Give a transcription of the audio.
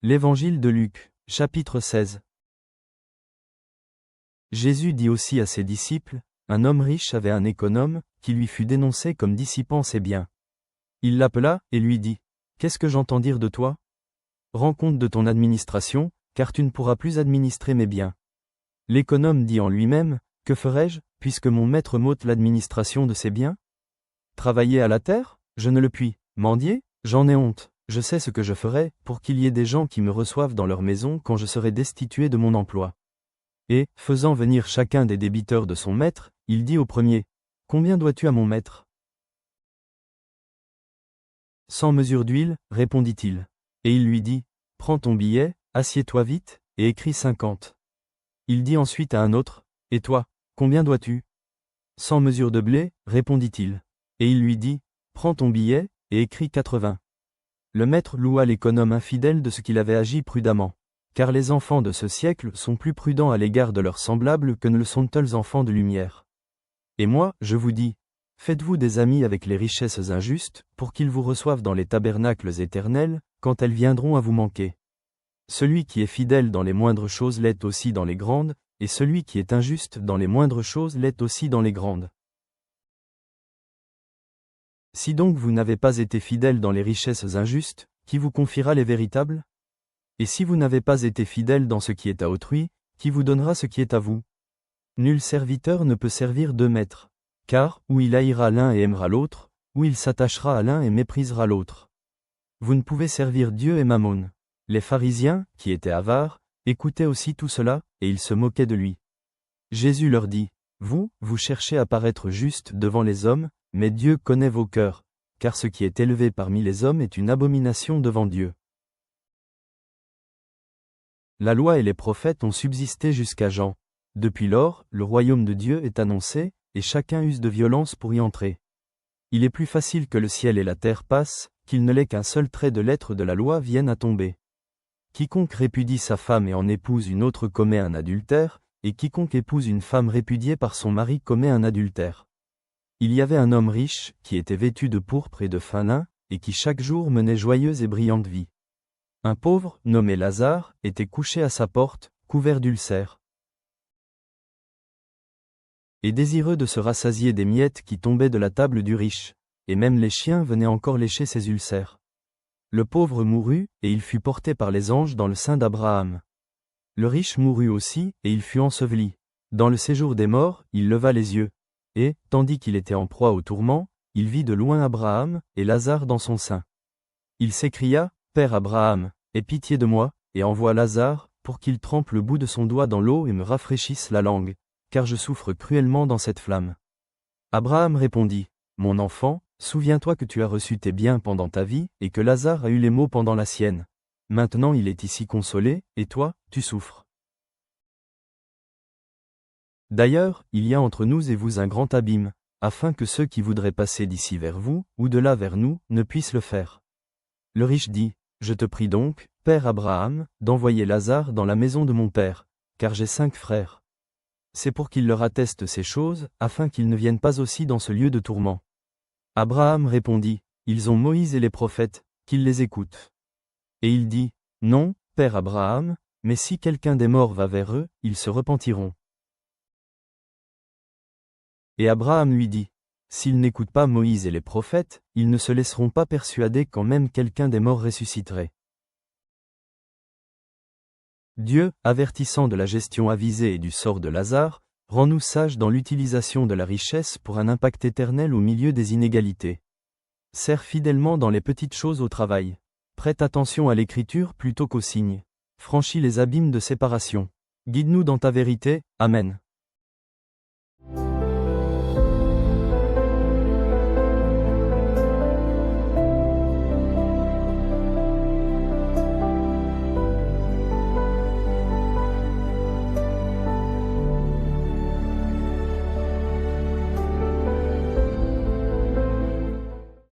L'Évangile de Luc, chapitre 16. Jésus dit aussi à ses disciples, un homme riche avait un économe, qui lui fut dénoncé comme dissipant ses biens. Il l'appela, et lui dit, « Qu'est-ce que j'entends dire de toi? Rends compte de ton administration, car tu ne pourras plus administrer mes biens. » L'économe dit en lui-même, « Que ferai-je, puisque mon maître m'ôte l'administration de ses biens? Travailler à la terre? Je ne le puis. Mendier? J'en ai honte. Je sais ce que je ferai, pour qu'il y ait des gens qui me reçoivent dans leur maison quand je serai destitué de mon emploi. » Et, faisant venir chacun des débiteurs de son maître, il dit au premier, « Combien dois-tu à mon maître? » 100 mesures d'huile, répondit-il. Et il lui dit, « Prends ton billet, assieds-toi vite, et écris 50. » Il dit ensuite à un autre, « Et toi, combien dois-tu? » 100 mesures de blé, répondit-il. Et il lui dit, « Prends ton billet, et écris 80. » Le maître loua l'économe infidèle de ce qu'il avait agi prudemment. Car les enfants de ce siècle sont plus prudents à l'égard de leurs semblables que ne le sont tels enfants de lumière. Et moi, je vous dis, faites-vous des amis avec les richesses injustes, pour qu'ils vous reçoivent dans les tabernacles éternels, quand elles viendront à vous manquer. Celui qui est fidèle dans les moindres choses l'est aussi dans les grandes, et celui qui est injuste dans les moindres choses l'est aussi dans les grandes. Si donc vous n'avez pas été fidèle dans les richesses injustes, qui vous confiera les véritables? Et si vous n'avez pas été fidèle dans ce qui est à autrui, qui vous donnera ce qui est à vous? Nul serviteur ne peut servir deux maîtres. Car, ou il haïra l'un et aimera l'autre, ou il s'attachera à l'un et méprisera l'autre. Vous ne pouvez servir Dieu et Mammon. Les pharisiens, qui étaient avares, écoutaient aussi tout cela, et ils se moquaient de lui. Jésus leur dit, « Vous cherchez à paraître justes devant les hommes, mais Dieu connaît vos cœurs, car ce qui est élevé parmi les hommes est une abomination devant Dieu. » La loi et les prophètes ont subsisté jusqu'à Jean. Depuis lors, le royaume de Dieu est annoncé, et chacun use de violence pour y entrer. Il est plus facile que le ciel et la terre passent, qu'il ne l'est qu'un seul trait de lettre de la loi vienne à tomber. Quiconque répudie sa femme et en épouse une autre commet un adultère, et quiconque épouse une femme répudiée par son mari commet un adultère. Il y avait un homme riche, qui était vêtu de pourpre et de fin lin, et qui chaque jour menait joyeuse et brillante vie. Un pauvre, nommé Lazare, était couché à sa porte, couvert d'ulcères. Et désireux de se rassasier des miettes qui tombaient de la table du riche, et même les chiens venaient encore lécher ses ulcères. Le pauvre mourut, et il fut porté par les anges dans le sein d'Abraham. Le riche mourut aussi, et il fut enseveli. Dans le séjour des morts, il leva les yeux, et, tandis qu'il était en proie au tourment, il vit de loin Abraham, et Lazare dans son sein. Il s'écria, « Père Abraham, aie pitié de moi, et envoie Lazare, pour qu'il trempe le bout de son doigt dans l'eau et me rafraîchisse la langue, car je souffre cruellement dans cette flamme. » Abraham répondit, « Mon enfant, souviens-toi que tu as reçu tes biens pendant ta vie, et que Lazare a eu les maux pendant la sienne. Maintenant il est ici consolé, et toi, tu souffres. D'ailleurs, il y a entre nous et vous un grand abîme, afin que ceux qui voudraient passer d'ici vers vous, ou de là vers nous, ne puissent le faire. » Le riche dit, « Je te prie donc, Père Abraham, d'envoyer Lazare dans la maison de mon père, car j'ai 5 frères. C'est pour qu'il leur atteste ces choses, afin qu'ils ne viennent pas aussi dans ce lieu de tourment. » Abraham répondit, « Ils ont Moïse et les prophètes, qu'ils les écoutent. » Et il dit, « Non, Père Abraham, mais si quelqu'un des morts va vers eux, ils se repentiront. » Et Abraham lui dit, « S'ils n'écoutent pas Moïse et les prophètes, ils ne se laisseront pas persuader quand même quelqu'un des morts ressusciterait. » Dieu, avertissant de la gestion avisée et du sort de Lazare, rend-nous sages dans l'utilisation de la richesse pour un impact éternel au milieu des inégalités. Sers fidèlement dans les petites choses au travail. Prête attention à l'écriture plutôt qu'aux signes. Franchis les abîmes de séparation. Guide-nous dans ta vérité. Amen.